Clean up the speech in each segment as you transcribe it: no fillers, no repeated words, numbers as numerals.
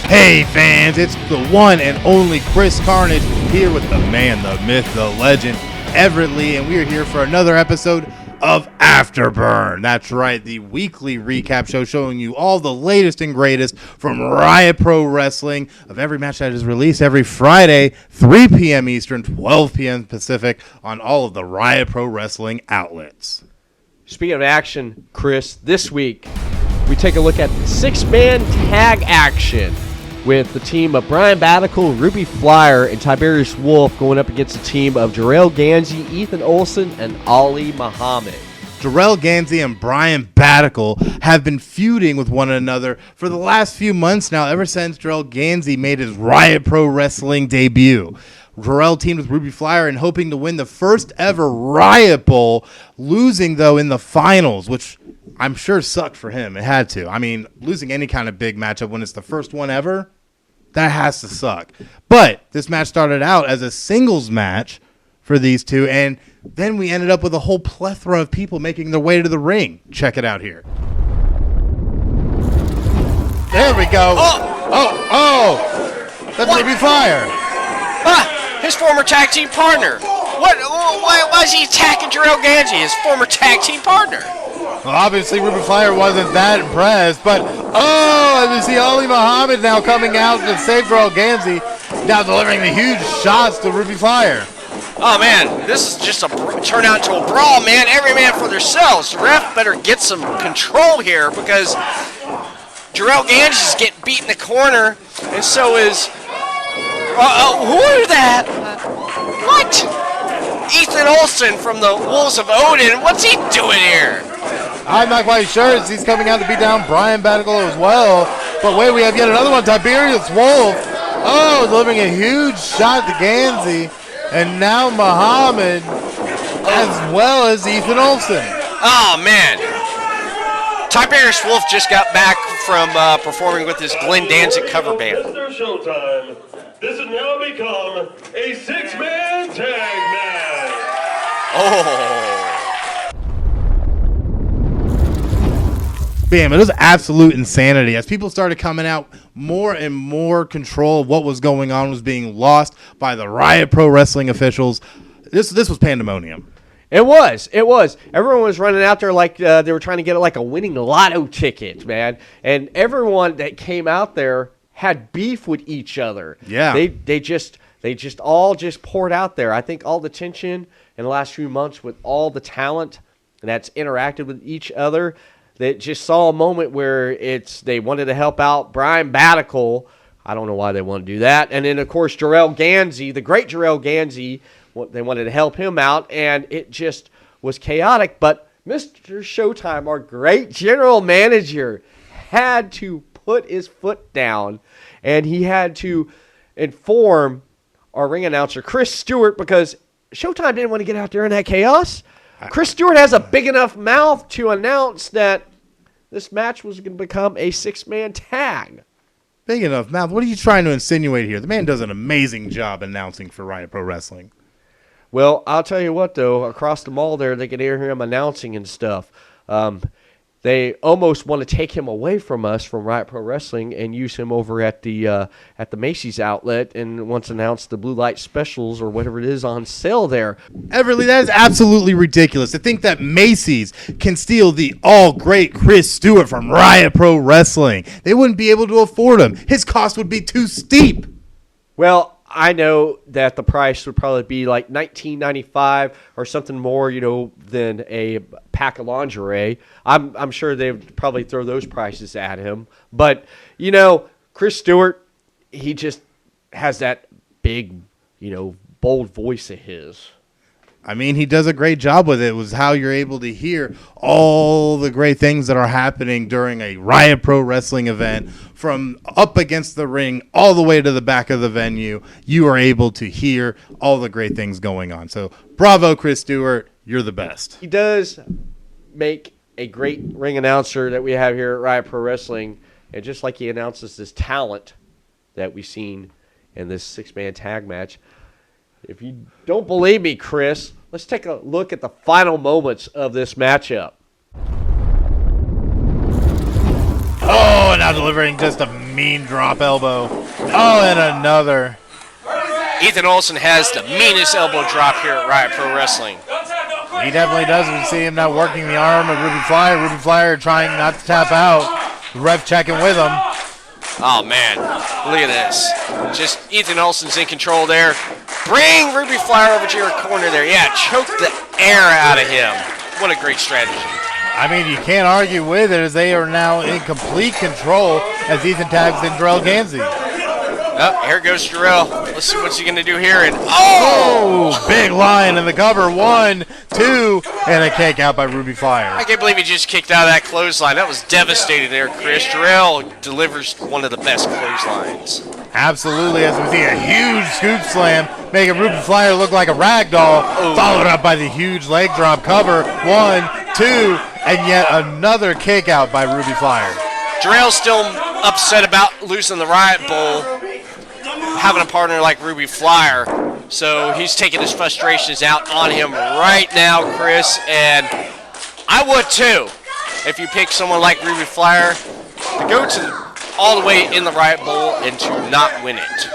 Hey fans, it's the one and only Chris Carnage here with the man, the myth, the legend, Everett Lee, and we are here for another episode of Afterburn. That's right, the weekly recap show showing you all the latest and greatest from Riot Pro Wrestling of every match that is released every Friday, 3 p.m. Eastern, 12 p.m. Pacific on all of the Riot Pro Wrestling outlets. Speaking of action, Chris, this week we take a look at six-man tag action with the team of Brian Badical, Ruby Flyer, and Tiberious Wolfe going up against the team of Jorel Ganzy, Ethan Ulfson, and Ali Muhammad. Jorel Ganzy and Brian Badical have been feuding with one another for the last few months now, ever since Jorel Ganzy made his Riot Pro Wrestling debut. Jorel teamed with Ruby Flyer and hoping to win the first ever Riot Bowl, losing, though, in the finals, which I'm sure sucked for him. It had to. I mean, losing any kind of big matchup when it's the first one ever, that has to suck. But this match started out as a singles match for these two, and then we ended up with a whole plethora of people making their way to the ring. Check it out here. There we go. Oh! That's Ruby Flyer. His former tag team partner. Why is he attacking Jorel Ganzy, his former tag team partner? Well, obviously, Ruby Flyer wasn't that impressed, but, and you see Ali Muhammad now coming out to save Jorel Ganzy, now delivering the huge shots to Ruby Flyer. Oh, man, this is just turn out into a brawl, man. Every man for themselves. The ref better get some control here because Jorel Ganzy is getting beat in the corner, and so is... who is that? What? Ethan Ulfson from the Wolves of Odin. What's he doing here? I'm not quite sure as he's coming out to beat down Brian Badical as well. But wait, we have yet another one, Tiberious Wolfe. Oh, delivering a huge shot to Ganzy. And now Muhammad as well as Ethan Ulfson. Oh, man. Tiberious Wolfe just got back from performing with his Glenn Danzig cover band. Showtime. This has now become a six-man tag match. Oh. Bam, it was absolute insanity. As people started coming out, more and more control of what was going on was being lost by the Riot Pro Wrestling officials. This was pandemonium. It was. Everyone was running out there like they were trying to get like a winning lotto ticket, man. And everyone that came out there had beef with each other. Yeah. They just all poured out there. I think all the tension in the last few months with all the talent that's interacted with each other, that just saw a moment where they wanted to help out Brian Badical. I don't know why they want to do that. And then, of course, Jorel Ganzy, the great Jorel Ganzy, they wanted to help him out, and it just was chaotic. But Mr. Showtime, our great general manager, had to put his foot down, and he had to inform our ring announcer, Chris Stewart, because Showtime didn't want to get out there in that chaos. Chris Stewart has a big enough mouth to announce that this match was going to become a six-man tag. Big enough mouth? What are you trying to insinuate here? The man does an amazing job announcing for Riot Pro Wrestling. Well, I'll tell you what, though. Across the mall there, they could hear him announcing and stuff. They almost want to take him away from us, from Riot Pro Wrestling, and use him over at the Macy's outlet, and once announced the blue light specials or whatever it is on sale there. Everett Lee, that is absolutely ridiculous to think that Macy's can steal the all-great Chris Stewart from Riot Pro Wrestling. They wouldn't be able to afford him. His cost would be too steep. Well, I know that the price would probably be like $19.95 or something more, than a pack of lingerie. I'm sure they'd probably throw those prices at him. But, Chris Stewart, he just has that big, bold voice of his. I mean, he does a great job with it. It was how you're able to hear all the great things that are happening during a Riot Pro Wrestling event, from up against the ring all the way to the back of the venue. You are able to hear all the great things going on. So bravo, Chris Stewart. You're the best. He does make a great ring announcer that we have here at Riot Pro Wrestling. And just like he announces this talent that we've seen in this six-man tag match, if you don't believe me, Chris, let's take a look at the final moments of this matchup. Oh, and now delivering just a mean drop elbow. Oh, and another. Ethan Ulfson has the meanest elbow drop here at Riot Pro Wrestling. He definitely does. We see him now working the arm of Ruby Flyer. Ruby Flyer trying not to tap out. The ref checking with him. Oh, man. Look at this. Just Ethan Ulfson's in control there. Bring Ruby Flyer over to your corner there. Yeah, choke the air out of him. What a great strategy. I mean, you can't argue with it as they are now in complete control as Ethan tags in Jorel Ganzy. Oh, here goes Jorel. Let's see what's he going to do here. And oh! Big lion in the cover. 1, 2, and a kick out by Ruby Flyer. I can't believe he just kicked out of that clothesline. That was devastating there, Chris. Jorel delivers one of the best clotheslines. Absolutely, as we see a huge scoop slam, making Ruby Flyer look like a rag doll, followed up by the huge leg drop cover. 1, 2, and yet another kick out by Ruby Flyer. Jorel's still upset about losing the Riot Bowl, having a partner like Ruby Flyer. So he's taking his frustrations out on him right now, Chris. And I would too, if you pick someone like Ruby Flyer to go to all the way in the Riot Bowl and to not win it.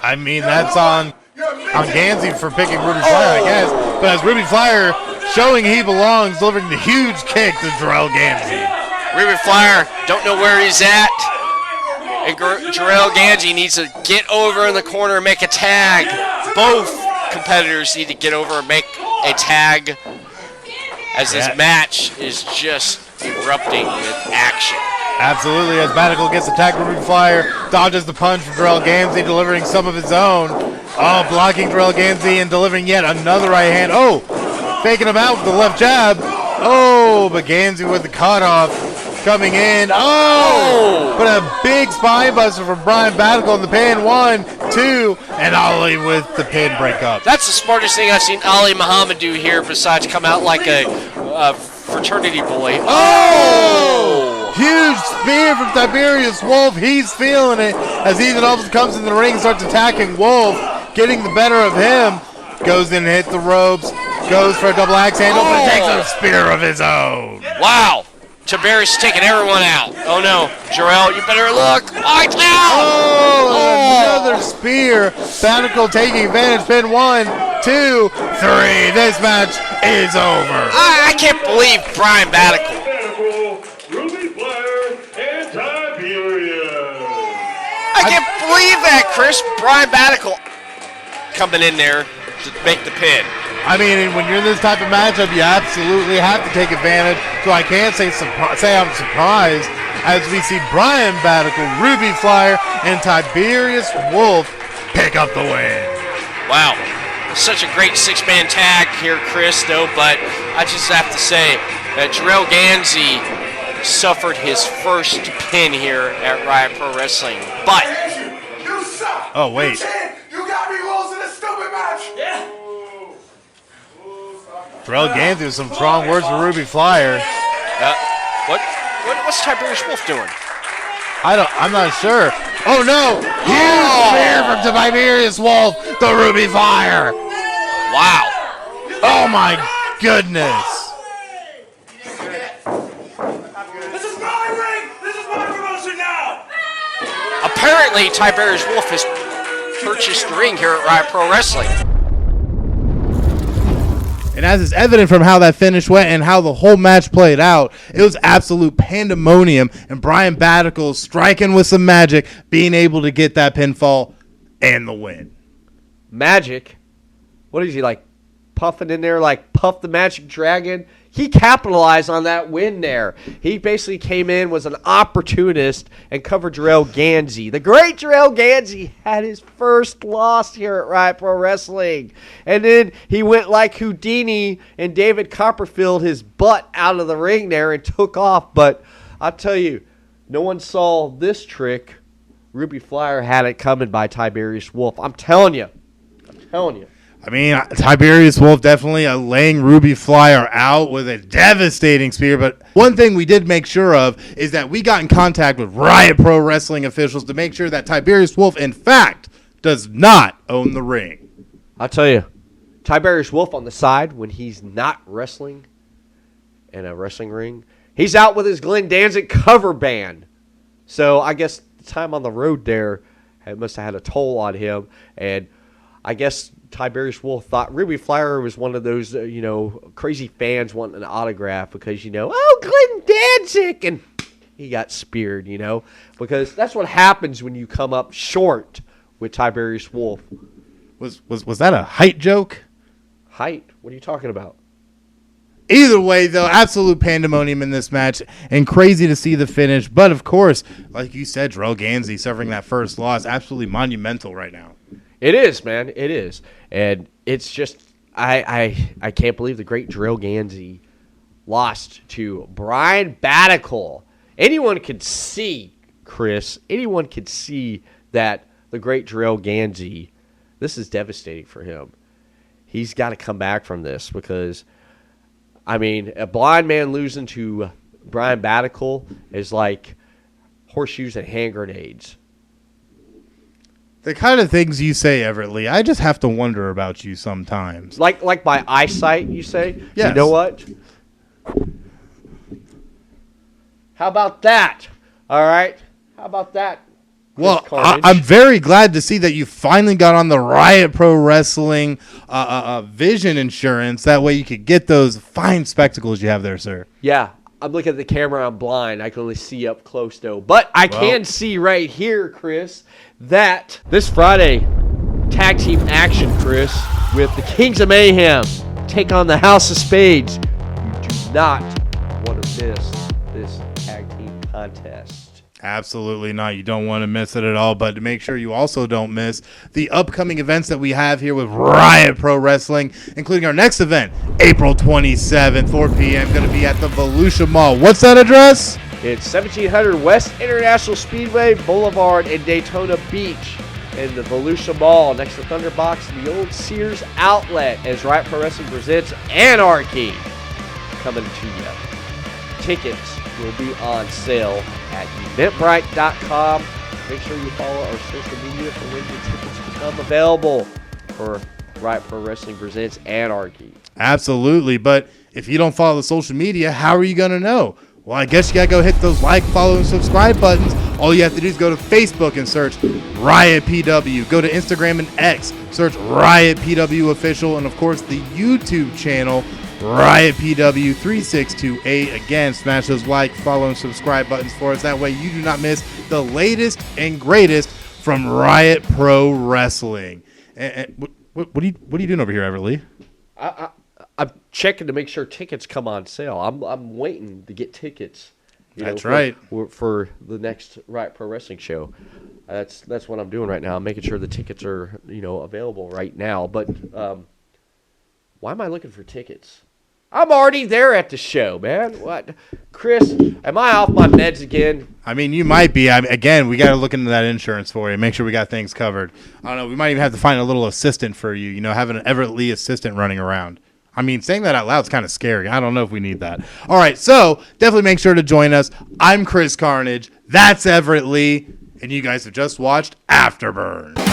I mean, that's on Ganzy for picking Ruby Flyer, I guess. But as Ruby Flyer showing he belongs, delivering the huge kick to Jorel Ganzy. Ruby Flyer don't know where he's at. And Jorel Ganzy needs to get over in the corner and make a tag. Both competitors need to get over and make a tag as this match is just erupting with action. Absolutely, as Badical gets attacked, Ruby Flyer dodges the punch from Jorel Ganzy, delivering some of his own. Oh, blocking Jorel Ganzy and delivering yet another right hand. Oh, faking him out with the left jab. Oh, but Ganzy with the cutoff. Coming in. Oh! But a big spine buster from Brian Badical in the pin. 1, 2, and Ali with the pin breakup. That's the smartest thing I've seen Ali Muhammad do here besides come out like a fraternity boy. Oh! Huge spear from Tiberious Wolfe. He's feeling it as Ethan Ulfson comes in the ring and starts attacking Wolfe, getting the better of him. Goes in and hits the ropes. Goes for a double axe handle, but takes a spear of his own. Wow! Tiberius taking everyone out. Oh no, Jorel, you better look. Watch out! Oh, another spear. Badical taking advantage. Pin 1, 2, 3. This match is over. I can't believe Brian Badical. Ruby Flyer and Tiberious. I can't believe that, Chris. Brian Badical coming in there to make the pin. I mean, when you're in this type of matchup, you absolutely have to take advantage. So I can't say I'm surprised as we see Brian Badical, Ruby Flyer, and Tiberious Wolfe pick up the win. Wow. Such a great six-man tag here, Chris, though, but I just have to say that Jorel Ganzy suffered his first pin here at Riot Pro Wrestling. But you suck. Oh, wait. You got me losing a stupid match. Yeah. Jorel Ganzy with some strong words for Ruby Flyer. What's Tiberious Wolfe doing? I'm not sure. Oh no! Huge spear from Tiberious Wolfe to Ruby Flyer. Wow. Oh my goodness. This is my ring. This is my promotion now. Apparently, Tiberious Wolfe has purchased the ring here at Riot Pro Wrestling. And as is evident from how that finish went and how the whole match played out, it was absolute pandemonium. And Brian Badical striking with some magic, being able to get that pinfall and the win. Magic? What is he, like, puffing in there like Puff the Magic Dragon? He capitalized on that win there. He basically came in, was an opportunist, and covered Jorel Ganzy. The great Jorel Ganzy had his first loss here at Riot Pro Wrestling. And then he went like Houdini and David Copperfield his butt out of the ring there and took off. But I'll tell you, no one saw this trick. Ruby Flyer had it coming by Tiberious Wolfe. I'm telling you. I mean, Tiberious Wolfe definitely laying Ruby Flyer out with a devastating spear. But one thing we did make sure of is that we got in contact with Riot Pro Wrestling officials to make sure that Tiberious Wolfe, in fact, does not own the ring. I'll tell you, Tiberious Wolfe on the side when he's not wrestling in a wrestling ring, he's out with his Glenn Danzig cover band. So I guess time on the road there must have had a toll on him. And I guess Tiberious Wolfe thought Ruby Flyer was one of those, crazy fans wanting an autograph because, Glenn Danzig, and he got speared, because that's what happens when you come up short with Tiberious Wolfe. Was that a height joke? Height? What are you talking about? Either way, though, absolute pandemonium in this match, and crazy to see the finish. But, of course, like you said, Jorel Ganzy suffering that first loss, absolutely monumental right now. It is, man. It is. And it's just, I can't believe the great Jorel Ganzy lost to Brian Badical. Anyone could see, Chris, that the great Jorel Ganzy, this is devastating for him. He's got to come back from this because, a blind man losing to Brian Badical is like horseshoes and hand grenades. The kind of things you say, Everett Lee, I just have to wonder about you sometimes. Like my eyesight, you say? Yes. You know what? How about that? All right? How about that? Well, Carnage? I'm very glad to see that you finally got on the Riot Pro Wrestling vision insurance. That way you could get those fine spectacles you have there, sir. Yeah. I'm looking at the camera. I'm blind. I can only see up close, though. But I can see right here, Chris, that this Friday, tag team action, Chris, with the Kings of Mayhem take on the House of Spades. You do not want to miss this tag team contest. Absolutely not. You don't want to miss it at all. But to make sure you also don't miss the upcoming events that we have here with Riot Pro Wrestling, including our next event, April 27th, 4 p.m., going to be at the Volusia Mall. What's that address? It's 1700 West International Speedway Boulevard in Daytona Beach in the Volusia Mall next to Thunderbox and the old Sears Outlet as Riot Pro Wrestling presents Anarchy coming to you. Tickets will be on sale at eventbrite.com. Make sure you follow our social media for when your tickets become available for Riot Pro Wrestling presents Anarchy. Absolutely. But if you don't follow the social media, how are you going to know? Well, I guess you got to go hit those like, follow, and subscribe buttons. All you have to do is go to Facebook and search Riot PW. Go to Instagram and X, search Riot PW Official. And, of course, the YouTube channel, Riot PW 3628. Again, smash those like, follow, and subscribe buttons for us. That way you do not miss the latest and greatest from Riot Pro Wrestling. And what are you doing over here, Everett Lee? I'm checking to make sure tickets come on sale. I'm waiting to get tickets. That's right. For the next Riot Pro Wrestling show. That's what I'm doing right now. I'm making sure the tickets are available right now. But why am I looking for tickets? I'm already there at the show, man. What, Chris? Am I off my meds again? You might be. Again, we got to look into that insurance for you. Make sure we got things covered. I don't know. We might even have to find a little assistant for you. Having an Everett Lee assistant running around. Saying that out loud is kind of scary. I don't know if we need that. All right, so definitely make sure to join us. I'm Chris Carnage. That's Everett Lee. And you guys have just watched Afterburn.